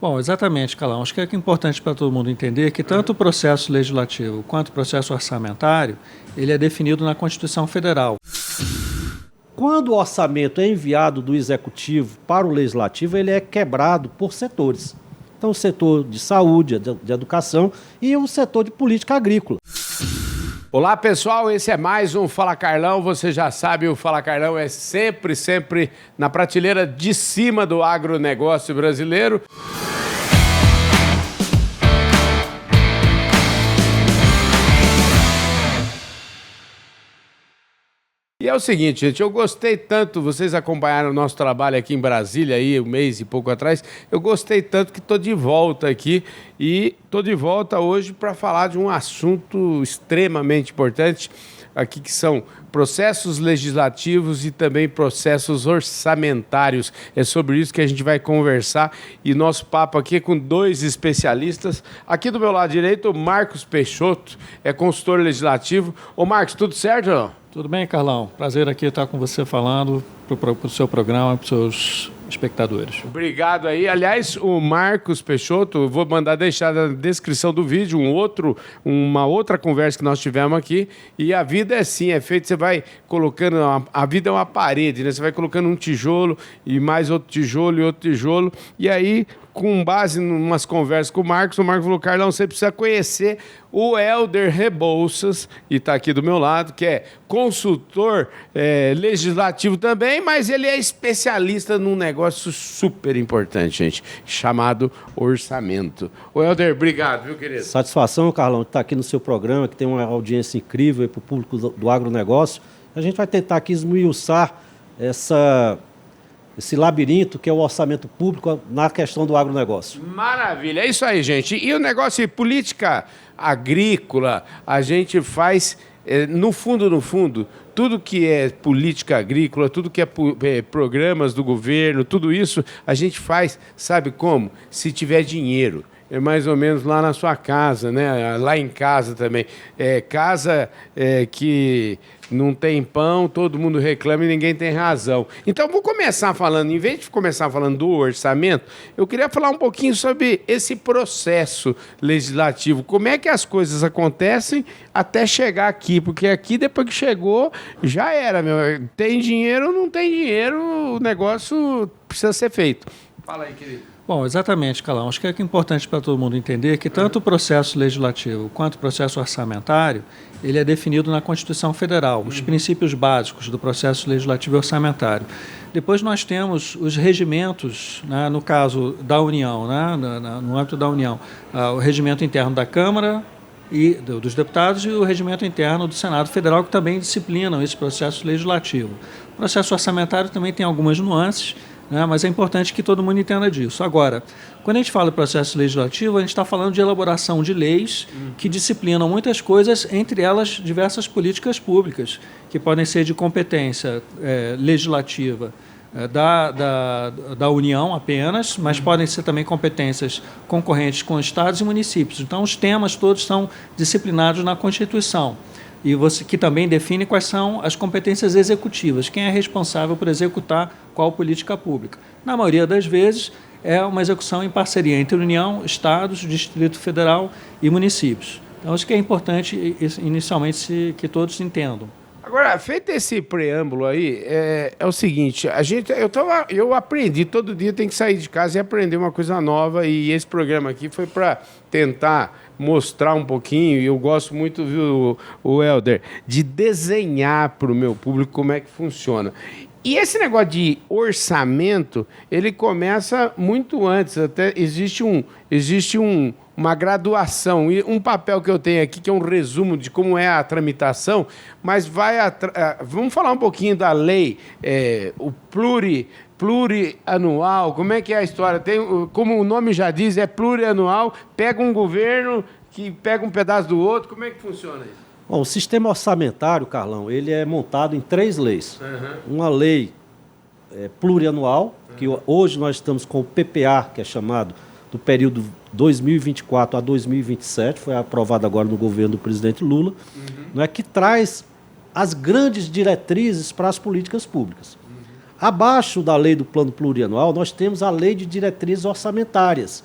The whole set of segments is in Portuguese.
Bom, exatamente, Calão. Acho que é importante para todo mundo entender que tanto o processo legislativo quanto o processo orçamentário, ele é definido na Constituição Federal. Quando o orçamento é enviado do Executivo para o Legislativo, ele é quebrado por setores. Então, o setor de saúde, de educação e o setor de política agrícola. Olá, pessoal, esse é mais um Fala Carlão. Você já sabe, o Fala Carlão é sempre na prateleira de cima do agronegócio brasileiro. E é o seguinte, gente, eu gostei tanto, vocês acompanharam o nosso trabalho aqui em Brasília, aí, um mês e pouco atrás, eu gostei tanto que estou de volta aqui e estou de volta hoje para falar de um assunto extremamente importante aqui, que são processos legislativos e também processos orçamentários. É sobre isso que a gente vai conversar e nosso papo aqui é com dois especialistas. Aqui do meu lado direito, o Marcos Peixoto, é consultor legislativo. Ô Marcos, tudo certo ou não? Tudo bem, Carlão? Prazer aqui estar com você falando para o seu programa e para os seus espectadores. Obrigado aí. Aliás, o Marcos Peixoto, eu vou mandar deixar na descrição do vídeo uma outra conversa que nós tivemos aqui. E a vida é assim, é feito, você vai colocando, a vida é uma parede, né? Você vai colocando um tijolo e mais outro tijolo e outro tijolo. E aí, com base em umas conversas com o Marcos falou, Carlão, você precisa conhecer o Helder Rebouças, e está aqui do meu lado, que é consultor legislativo também, mas ele é especialista num negócio super importante, gente, chamado orçamento. O Helder, obrigado, viu, querido? Satisfação, Carlão, de estar aqui no seu programa, que tem uma audiência incrível para o público do agronegócio. A gente vai tentar aqui esmiuçar esse labirinto que é o orçamento público na questão do agronegócio. Maravilha, é isso aí, gente. E o negócio de política agrícola, a gente faz, no fundo, tudo que é política agrícola, tudo que é programas do governo, tudo isso a gente faz, sabe como? Se tiver dinheiro. É mais ou menos lá na sua casa, né? Lá em casa também. Casa que não tem pão, todo mundo reclama e ninguém tem razão. Então, vou começar falando, em vez de começar falando do orçamento, eu queria falar um pouquinho sobre esse processo legislativo. Como é que as coisas acontecem até chegar aqui? Porque aqui, depois que chegou, já era, meu. Tem dinheiro ou não tem dinheiro, o negócio precisa ser feito. Fala aí, querido. Bom, exatamente, Calão. Acho que é importante para todo mundo entender que tanto o processo legislativo quanto o processo orçamentário, ele é definido na Constituição Federal, os princípios básicos do processo legislativo e orçamentário. Depois nós temos os regimentos, né, no caso da União, né, no âmbito da União, o regimento interno da Câmara e dos deputados e o regimento interno do Senado Federal, que também disciplinam esse processo legislativo. O processo orçamentário também tem algumas nuances, né, mas é importante que todo mundo entenda disso. Agora, quando a gente fala de processo legislativo, a gente está falando de elaboração de leis que disciplinam muitas coisas, entre elas diversas políticas públicas, que podem ser de competência legislativa da União apenas, mas podem ser também competências concorrentes com estados e municípios. Então, os temas todos são disciplinados na Constituição. E que também define quais são as competências executivas, quem é responsável por executar qual política pública. Na maioria das vezes, é uma execução em parceria entre União, Estados, Distrito Federal e municípios. Então, acho que é importante, inicialmente, que todos entendam. Agora, feito esse preâmbulo aí, é o seguinte, eu aprendi, todo dia tem que sair de casa e aprender uma coisa nova, e esse programa aqui foi para tentar mostrar um pouquinho, e eu gosto muito, viu, o Helder, de desenhar para o meu público como é que funciona. E esse negócio de orçamento, ele começa muito antes, até existe uma graduação, e um papel que eu tenho aqui, que é um resumo de como é a tramitação, mas vamos falar um pouquinho da lei, o plurianual, como é que é a história? Como o nome já diz, é plurianual, pega um governo que pega um pedaço do outro, como é que funciona isso? Bom, o sistema orçamentário, Carlão, ele é montado em 3 leis. Uma lei plurianual, que hoje nós estamos com o PPA, que é chamado do período 2024 a 2027, foi aprovado agora no governo do presidente Lula, que traz as grandes diretrizes para as políticas públicas. Abaixo da lei do plano plurianual, nós temos a lei de diretrizes orçamentárias,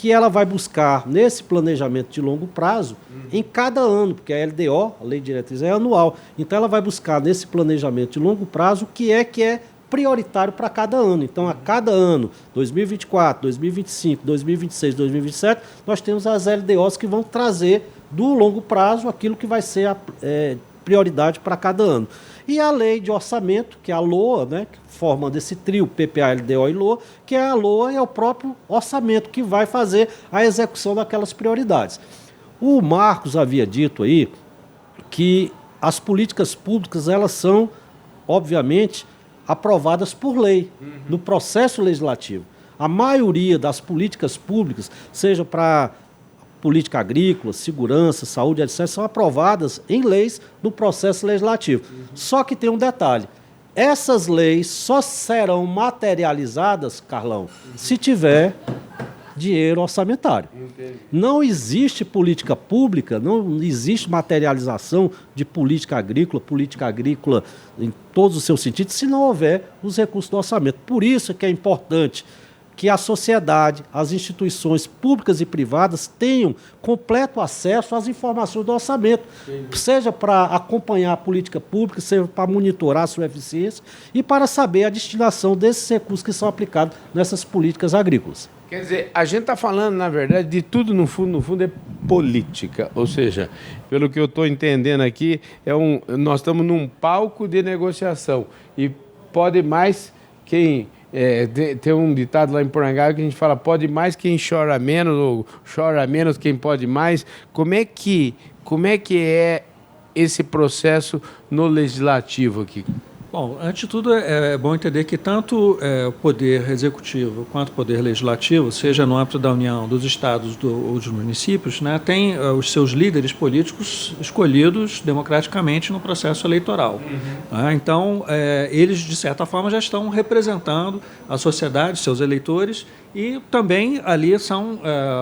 que ela vai buscar nesse planejamento de longo prazo em cada ano, porque a LDO, a Lei de Diretriz, é anual. Então, ela vai buscar nesse planejamento de longo prazo o que é prioritário para cada ano. Então, a cada ano, 2024, 2025, 2026, 2027, nós temos as LDOs que vão trazer do longo prazo aquilo que vai ser a prioridade para cada ano. E a lei de orçamento, que é a LOA, né, formando esse trio PPA, LDO e LOA, que é a LOA é o próprio orçamento que vai fazer a execução daquelas prioridades. O Marcos havia dito aí que as políticas públicas, elas são, obviamente, aprovadas por lei, no processo legislativo. A maioria das políticas públicas, seja para política agrícola, segurança, saúde, etc., são aprovadas em leis no processo legislativo. Só que tem um detalhe. Essas leis só serão materializadas, Carlão, se tiver dinheiro orçamentário. Não existe política pública, não existe materialização de política agrícola em todos os seus sentidos, se não houver os recursos do orçamento. Por isso que é importante que a sociedade, as instituições públicas e privadas tenham completo acesso às informações do orçamento, seja para acompanhar a política pública, seja para monitorar a sua eficiência e para saber a destinação desses recursos que são aplicados nessas políticas agrícolas. Quer dizer, a gente está falando, na verdade, de tudo, no fundo é política. Ou seja, pelo que eu estou entendendo aqui, nós estamos num palco de negociação e pode mais quem... tem um ditado lá em Porangaba que a gente fala, pode mais quem chora menos, ou chora menos quem pode mais. Como é que é esse processo no legislativo aqui? Bom, antes de tudo, é bom entender que tanto o Poder Executivo quanto o Poder Legislativo, seja no âmbito da União, dos estados ou dos municípios, né, tem os seus líderes políticos escolhidos democraticamente no processo eleitoral. Então, eles, de certa forma, já estão representando a sociedade, seus eleitores, e também ali são,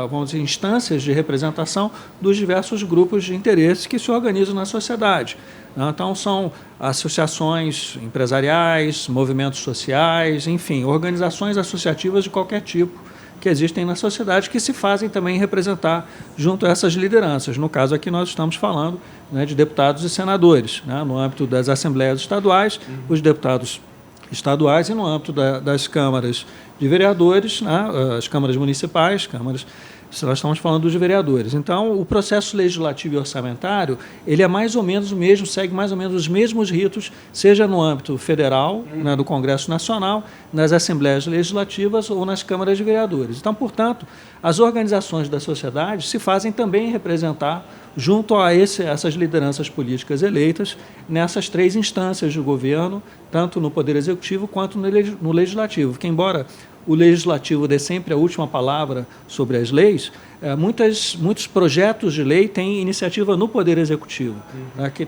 vamos dizer, instâncias de representação dos diversos grupos de interesse que se organizam na sociedade. Então, são associações empresariais, movimentos sociais, enfim, organizações associativas de qualquer tipo que existem na sociedade que se fazem também representar junto a essas lideranças. No caso aqui nós estamos falando, né, de deputados e senadores, né, no âmbito das assembleias estaduais, os deputados estaduais e no âmbito das câmaras de vereadores, né, as câmaras municipais, nós estamos falando dos vereadores. Então, o processo legislativo e orçamentário, ele é mais ou menos o mesmo, segue mais ou menos os mesmos ritos, seja no âmbito federal, né, do Congresso Nacional, nas assembleias legislativas ou nas câmaras de vereadores. Então, portanto, as organizações da sociedade se fazem também representar junto a essas lideranças políticas eleitas nessas três instâncias do governo, tanto no Poder Executivo quanto no Legislativo, que embora o Legislativo dê sempre a última palavra sobre as leis, muitos projetos de lei têm iniciativa no Poder Executivo, né, que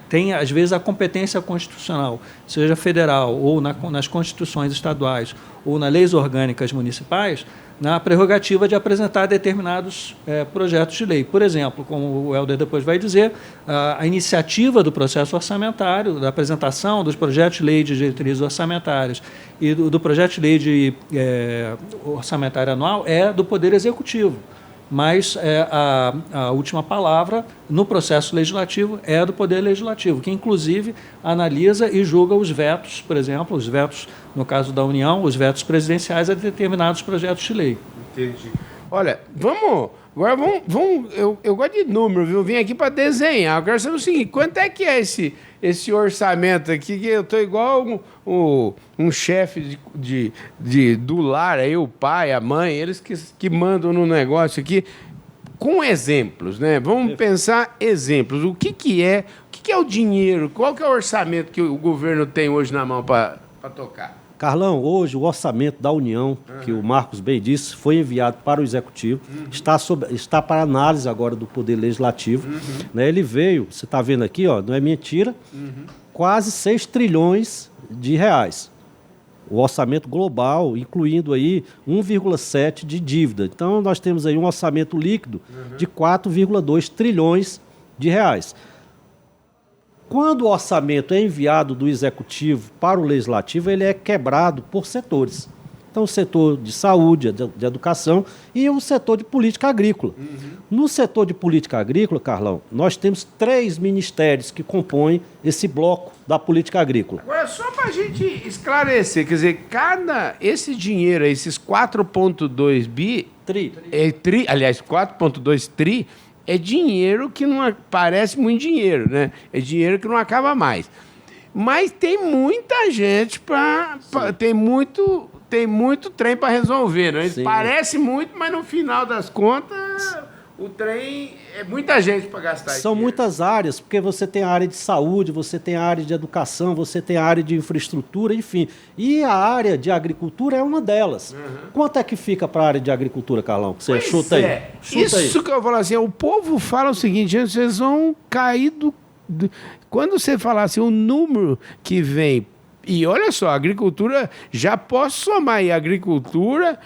tem, às vezes, a competência constitucional, seja federal ou nas constituições estaduais ou nas leis orgânicas municipais, na prerrogativa de apresentar determinados projetos de lei. Por exemplo, como o Helder depois vai dizer, a iniciativa do processo orçamentário, da apresentação dos projetos de lei de diretrizes orçamentárias e do projeto de lei de orçamentário anual é do Poder Executivo, mas a última palavra no processo legislativo é do Poder Legislativo, que inclusive analisa e julga os vetos, por exemplo, os vetos, no caso da União, os vetos presidenciais a determinados projetos de lei. Entendi. Olha, agora vamos eu gosto de número, viu? Eu vim aqui para desenhar. Eu quero saber o seguinte, quanto é que é esse orçamento aqui, que eu estou igual um chefe do lar, aí o pai, a mãe, eles que mandam no negócio aqui, com exemplos, né? Vamos pensar exemplos. O que é o dinheiro? Qual que é o orçamento que o governo tem hoje na mão para tocar? Carlão, hoje o orçamento da União, que o Marcos bem disse, foi enviado para o Executivo, está para análise agora do Poder Legislativo. Né, ele veio, você está vendo aqui, ó, não é mentira, quase 6 trilhões de reais. O orçamento global, incluindo aí 1,7 de dívida. Então, nós temos aí um orçamento líquido de 4,2 trilhões de reais. Quando o orçamento é enviado do Executivo para o Legislativo, ele é quebrado por setores. Então, o setor de saúde, de educação e o setor de política agrícola. No setor de política agrícola, Carlão, nós temos 3 ministérios que compõem esse bloco da política agrícola. Agora, só para a gente esclarecer, quer dizer, esse dinheiro, esses 4,2 bi... aliás, 4,2 tri é dinheiro que não parece muito dinheiro, né? É dinheiro que não acaba mais. Mas tem muita gente tem muito trem para resolver, né? Parece muito, mas no final das contas o trem é muita gente para gastar. São muitas áreas, porque você tem a área de saúde, você tem a área de educação, você tem a área de infraestrutura, enfim. E a área de agricultura é uma delas. Quanto é que fica para a área de agricultura, Carlão? Você chuta aí. Chuta isso aí. Que eu falo assim, o povo fala o seguinte, gente, vocês vão cair Quando você falar assim, o número que vem... E olha só, a agricultura, já posso somar aí a agricultura,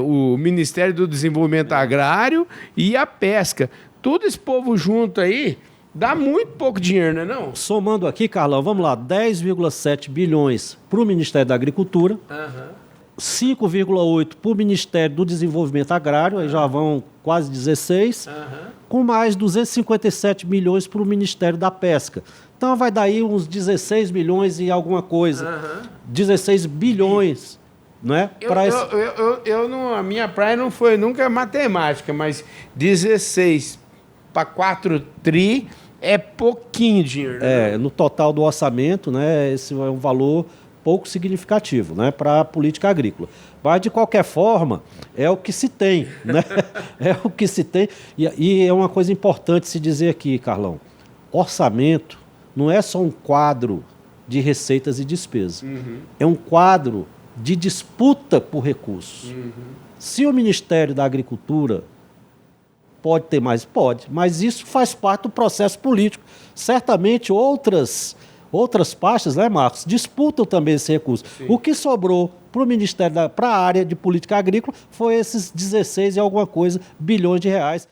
o Ministério do Desenvolvimento Agrário e a pesca. Todo esse povo junto aí dá muito pouco dinheiro, não é não? Somando aqui, Carlão, vamos lá, 10,7 bilhões para o Ministério da Agricultura, 5,8 para o Ministério do Desenvolvimento Agrário, aí já vão quase 16, com mais 257 milhões para o Ministério da Pesca. Então vai dar aí uns 16 milhões e alguma coisa. 16 bilhões, né? A minha praia não foi nunca matemática, mas 16 para 4 tri é pouquinho dinheiro. Né? No total do orçamento, né? Esse é um valor pouco significativo, né, para a política agrícola. Mas, de qualquer forma, é o que se tem, né? É o que se tem. E é uma coisa importante se dizer aqui, Carlão. Orçamento não é só um quadro de receitas e despesas. É um quadro de disputa por recursos. Se o Ministério da Agricultura pode ter mais, pode, mas isso faz parte do processo político. Certamente outras pastas, né, Marcos, disputam também esse recurso. Sim. O que sobrou para o Ministério, para a área de política agrícola, foi esses 16 e alguma coisa bilhões de reais.